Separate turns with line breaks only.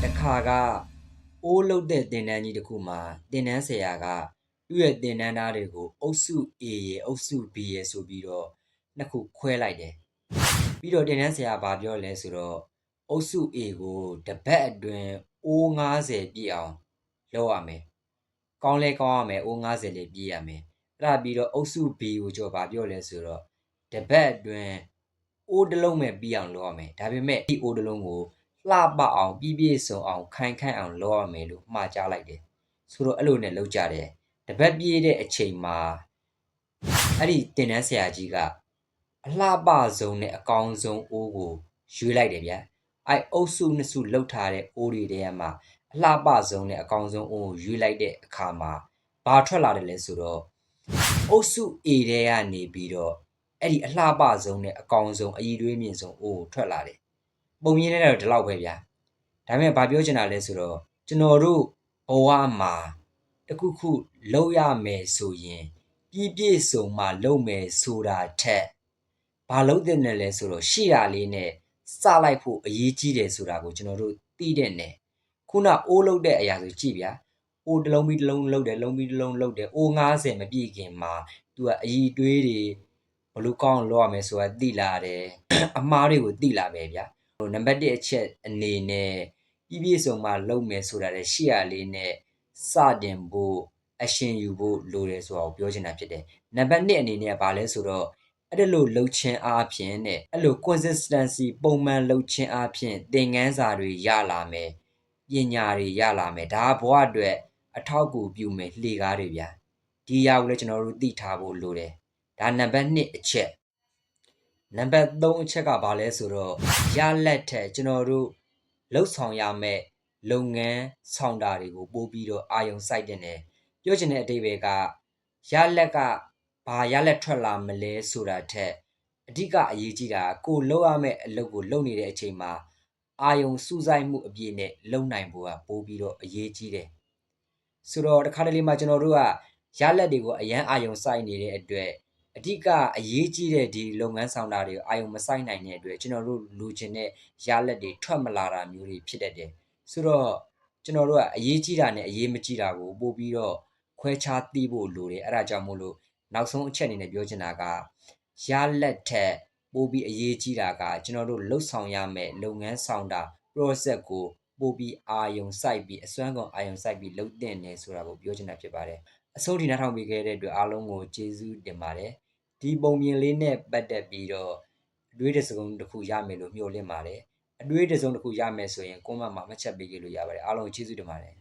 တခါကအိုးလုတ်တဲ့သင်တန်းကြီးတစ်ခုမှာသင်တန်းဆရာကသူ့ရဲ့သင်တန်းသားတွေကိုအုပ်စု A ရယ်အုပ်စု B ရယ်ဆိုပြီးတော့နှစ်ခုခွဲလိုက်တယ်ပြီးတော့သင်တန်းဆရာကဘာပြောလဲဆိုတော့အုပ်စု A ကိုတစ်ပတ်အတွင်းအိုး90ပြည့်အောင်လုပ်ရမယ်ကောင်းလဲကောင်းရမယ်အိုး90လေးပြည့်ရမယ်အဲ့ဒါပြီးတော့အုပ်စု B ကိုကျွန်တော်ဘာပြောလဲဆိုတော့တစ်ပတ်အတွင်းအိုးတစ်လုံးပဲပြီးအောင်လုပ်ရမယ်ဒါပေမဲ့ဒီအိုးတစ်လုံးကိုလှပအောင်ပြည့်ပြည့်စုံအောင်ခိုင်ခန့်အောင်လုပ်ရမယ်လို့မှာကြားလိုက်တယ်ဆိုတော့အဲ့လိုနဲ့လုပ်ကြတယ်တပတ်ပြည့်တဲ့အချိန်မှာအဲ့ဒီသင်တန်းဆရာကြီးကအလှပဆုံးနဲ့အကောင်းဆုံးအိုးကိုရွေးလိုက်တယ်ဗျာအဲ့အုပ်စုနှစ်စုလှုပ်ထားတဲ့အိုးတွေထဲမှာအလှပဆုံးနဲ့အကောင်းဆုံးအိုးကိုရွေးလိုက်တဲ့အခါမှာဘာထွက်လာတယ်လဲဆိုတော့အုပ်စု A ထဲကနေပြီးတော့အဲ့ဒီအလှပဆုံးနဲ့အကောင်းဆုံးအည်သွေးမြင့်ဆုံးအိုးကိုထွက်လာတယ်ပုံမြင်တဲ့တော့ဒီလောက်ပဲဗျာဒါပေမဲ့ဘာပြောချင်တာလဲဆိုတော့ကျွန်တော်တို့ဘဝမှာတခုခုလုပ်ရမယ်ဆိုရင်ပြည့်ပြည့်စုံမှလုပ်မယ်ဆိုတာထက်ဘာလုပ်တဲ့နဲ့လဲဆိုတော့ရှေ့တာလေးနဲ့စလိုက်ဖို့အရေးကြီးတယ်ဆိုတာကိုကျွန်တော်တို့သိတဲ့နဲ့ခုနအိုးလုပ်တဲ့အရာဆိုကြည့်ဗျာအိုးတစ်လုံးပြီးတစ်လုံးလုပ်တယ်လုံးပြီးတစ်လုံးလုပ်တယ်အိုး90မပြည့်ခင်မှာ तू ကအည်သွေးတွေဘလို့ကောင်းလုပ်ရမယ်ဆိုတာသိလာတယ်အမားတွေကိုသိလာပဲဗျာနံပါတ်1အချက်အနေနဲ့ပြည့်စုံမှလုပ်မယ်ဆိုတာတဲ့ရှေ့ရလေးနဲ့စတင်ဖို့အရှင်ယူဖို့လိုတယ်ဆိုတာကိုပြောချင်တာဖြစ်တယ်နံပါတ်2အနေနဲ့ဘာလဲဆိုတော့အဲ့ဒါလို့လှုပ်ခြင်းအားဖြင့်တဲ့အဲ့လို consistency ပုံမှန်လှုပ်ခြင်းအားဖြင့်သင်ခန်းစာတွေရလာမယ်ပညာတွေရလာမယ်ဒါကဘဝအတွက်အထောက်အကူပြုမယ်လှေကားတွေဗျာဒီအရာကိုလည်းကျွန်တော်တို့သိထားဖို့လိုတယ်ဒါနံပါတ်2အချက်နံပါတ်3အချက်ကဘာလဲဆိုတော့ရလက်ထက်ကျွန်တော်တို့လှုပ်ဆောင်ရမယ့်လုပ်ငန်းဆောင်တာတွေကိုပို့ပြီးတော့အာယုံစိုက်တင်တယ်ပြောချင်တဲ့အဓိပ္ပာယ်ကရလက်ကဘာရလက်ထွက်လာမလဲဆိုတာထက်အဓိကအရေးကြီးတာကိုလုပ်ရမယ့်အလုပ်ကိုလုပ်နေတဲ့အချိန်မှာအာယုံစူးစိုက်မှုအပြည့်နဲ့လုပ်နိုင်ဖို့ကပို့ပြီးတော့အရေးကြီးတယ်ဆိုတော့တခါတလေမှာကျွန်တော်တို့ကရလက်တွေကိုအရန်အာယုံစိုက်နေတဲ့အတွက်အဓိကအရေးကြီးတဲ့ဒီလုပ်ငန်းဆောင်တာတွေကိုအာယုံမစိုက်နိုင်တဲ့အတွက်ကျွန်တော်တို့လိုချင်တဲ့ရလက်တွေထွက်မလာတာမျိုးတွေဖြစ်တတ်တယ်ဆိုတော့ကျွန်တော်တို့ကအရေးကြီးတာနဲ့အရေးမကြီးတာကိုပို့ပြီးတော့ခွဲခြားသိဖို့လိုတယ်အဲ့ဒါကြောင့်မို့လို့နောက်ဆုံးအချက်အနေနဲ့ပြောချင်တာကရလက်ထက်ပို့ပြီးအရေးကြီးတာကကျွန်တော်တို့လှုပ်ဆောင်ရမယ့်လုပ်ငန်းဆောင်တာ process ကိုပို့ပြီးအာယုံစိုက်ပြီးအစွမ်းကုန်အာယုံစိုက်ပြီးလုပ်တင်နေဆိုတာကိုပြောချင်တာဖြစ်ပါတယ်အဆုံးထိနားထောင်ပေးခဲ့တဲ့အတွက်အားလုံးကိုကျေးဇူးတင်ပါတယ်ဒီပုံမြင်လေးနဲ့ပတ်သက်ပြီးတော့အတွေးတစ်စုံတစ်ခုရမယ်လို့မျှော်လင့်ပါတယ်အတွေးတစ်စုံတစ်ခုရမယ်ဆိုရင် comment မှာမှတ်ချက်ပေးခဲ့လို့ရပါတယ်အားလုံးကျေးဇူးတင်ပါတယ်